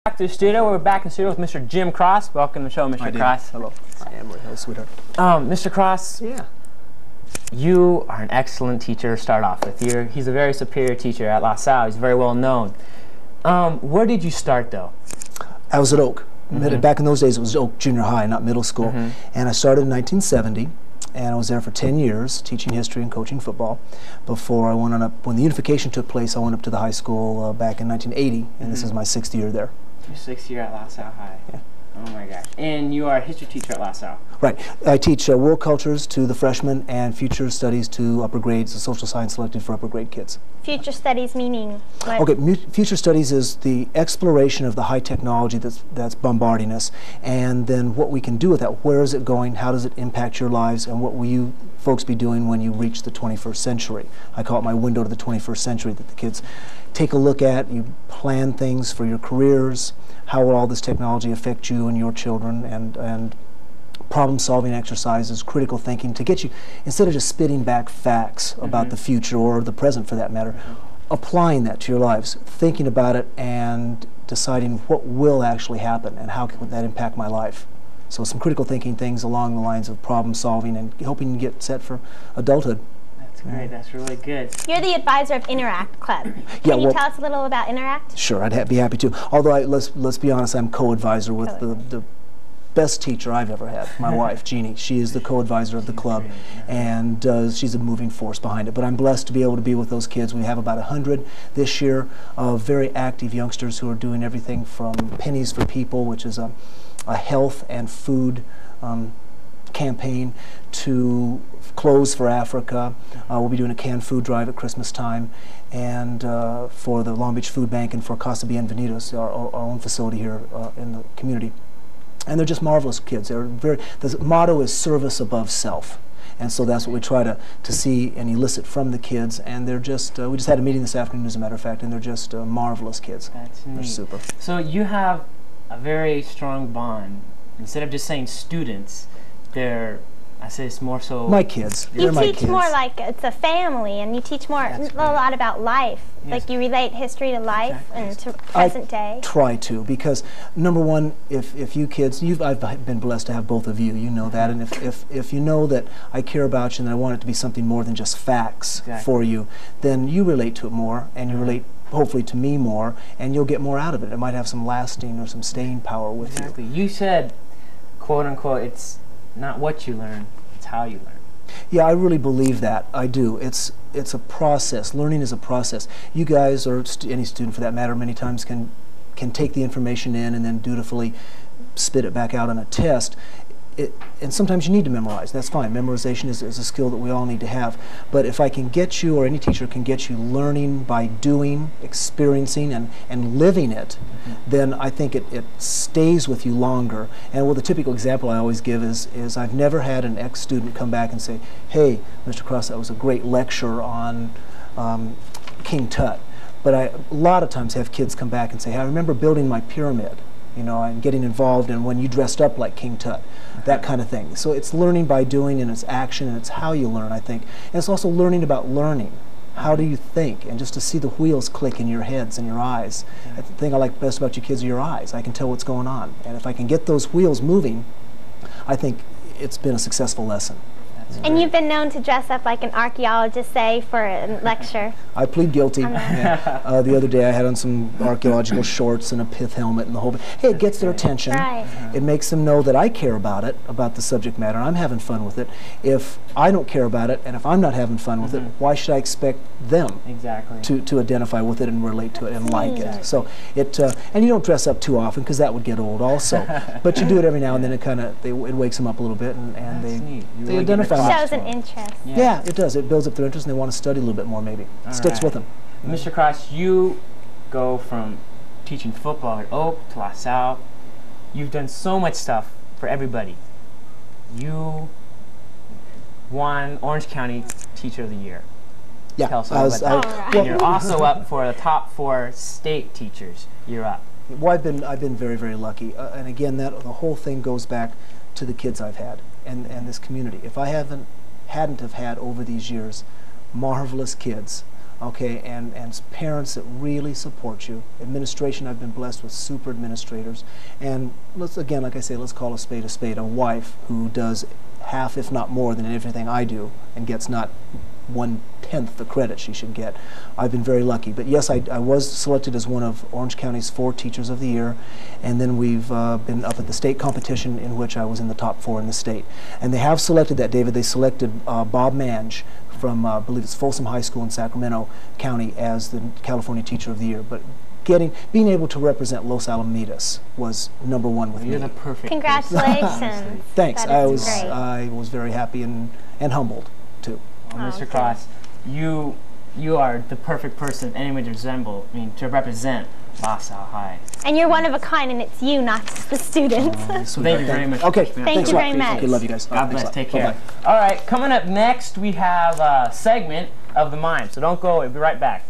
Back to the studio. We're back in the studio with Mr. Jim Cross. Welcome to the show, Mr. Cross. Hello. I am. Hello, sweetheart. Mr. Cross. Yeah. You are an excellent teacher to start off with. He's a very superior teacher at La Salle. He's very well known. Where did you start, though? I was at Oak. Back in those days, it was Oak Junior High, not middle school. And I started in 1970, and I was there for 10 years, teaching history and coaching football. Before I went on up, when the unification took place, I went up to the high school back in 1980, and this is my 6th year there. Your 6th year at La Salle High. Yeah. Oh my gosh. And you are a history teacher at La Salle. Right. I teach world cultures to the freshmen and future studies to upper grades, the social science selected for upper grade kids. Future studies meaning what? Okay, future studies is the exploration of the high technology that's bombarding us, and then what we can do with that. Where is it going? How does it impact your lives? And what will you folks be doing when you reach the 21st century? I call it my window to the 21st century, that the kids take a look at. You plan things for your careers. How will all this technology affect you and your children? And problem-solving exercises, critical thinking, to get you, instead of just spitting back facts about the future or the present for that matter, applying that to your lives, thinking about it and deciding what will actually happen and how can that impact my life. So some critical thinking things along the lines of problem-solving and helping you get set for adulthood. That's great. That's really good. You're the advisor of Interact Club. Can you tell us a little about Interact? Sure, I'd be happy to. Although, let's be honest, I'm co-advisor with the best teacher I've ever had, my wife, Jeannie. She is the co-advisor of the club, and she's a moving force behind it. But I'm blessed to be able to be with those kids. We have about 100 this year of very active youngsters who are doing everything from Pennies for People, which is a health and food campaign, to Clothes for Africa. We'll be doing a canned food drive at Christmas time, and for the Long Beach Food Bank and for Casa Bienvenidos, our own facility here in the community. And they're just marvelous kids. The motto is service above self. And so that's what we try to see and elicit from the kids. And they're just, we just had a meeting this afternoon, as a matter of fact, and they're just marvelous kids. That's neat. They're super. So you have a very strong bond. Instead of just saying students, I say it's more so... My kids. You teach more like it's a family, and you teach more a lot about life. Yes. Like you relate history to life and to present day. I try to, because number one, if you kids, I've been blessed to have both of you, you know that, and if you know that I care about you and I want it to be something more than just facts for you, then you relate to it more, and you relate hopefully to me more, and you'll get more out of it. It might have some lasting or some staying power with you. You said, quote unquote, it's not what you learn, it's how you learn. Yeah, I really believe that. I do. It's a process. Learning is a process. You guys, or any student for that matter, many times can take the information in and then dutifully spit it back out on a test. And sometimes you need to memorize. That's fine. Memorization is a skill that we all need to have. But if I can get you, or any teacher can get you learning by doing, experiencing, and living it, then I think it stays with you longer. And well, the typical example I always give is I've never had an ex-student come back and say, "Hey, Mr. Cross, that was a great lecture on King Tut." But I a lot of times have kids come back and say, "Hey, I remember building my pyramid, you know, and getting involved in when you dressed up like King Tut," that kind of thing. So it's learning by doing, and it's action, and it's how you learn, I think. And it's also learning about learning. How do you think? And just to see the wheels click in your heads and your eyes. The thing I like best about you kids are your eyes. I can tell what's going on. And if I can get those wheels moving, I think it's been a successful lesson. And you've been known to dress up like an archaeologist, say, for a lecture. I plead guilty. Yeah. The other day I had on some archaeological shorts and a pith helmet and the whole bit. Hey, it gets their attention. Right. It makes them know that I care about it, about the subject matter, and I'm having fun with it. If I don't care about it, and if I'm not having fun with it, why should I expect them to identify with it and relate to it and like it? So and you don't dress up too often, because that would get old also. But you do it every now and then. It wakes them up a little bit, and they identify. Shows an interest. Yeah, it does. It builds up their interest, and they want to study a little bit more, maybe. Sticks with them. Mr. Cross, you go from teaching football at Oak to La Salle. You've done so much stuff for everybody. You won Orange County Teacher of the Year. Yeah. Tell us about that. And you're also up for the top 4 state teachers. You're up. Well, I've been very, very lucky. And again, the whole thing goes back to the kids I've had and this community. If I hadn't have had over these years marvelous kids okay, and parents that really support you. Administration, I've been blessed with super administrators. And again, like I say, let's call a spade, a wife who does half, if not more, than everything I do and gets not 1/10 the credit she should get. I've been very lucky. But yes, I was selected as one of Orange County's 4 Teachers of the Year, and then we've been up at the state competition in which I was in the top 4 in the state. And they have selected that, David. They selected Bob Mange from, I believe it's Folsom High School in Sacramento County as the California Teacher of the Year. But being able to represent Los Alamitos was #1 with me. You're the perfect Congratulations. Thanks. That is great. I was very happy and humbled too. Well, Mr. Okay. Cross, you are the perfect person anyone to resemble. I mean, to represent La Salle High. And you're one of a kind, and it's you, not just the students. So Thank you very much. Okay. Thank Thanks you a lot. very much. Okay, love you guys. God Thanks a bless. lot. Take care. Bye-bye. All right, coming up next, we have a segment of the mime. So don't go away. We'll be right back.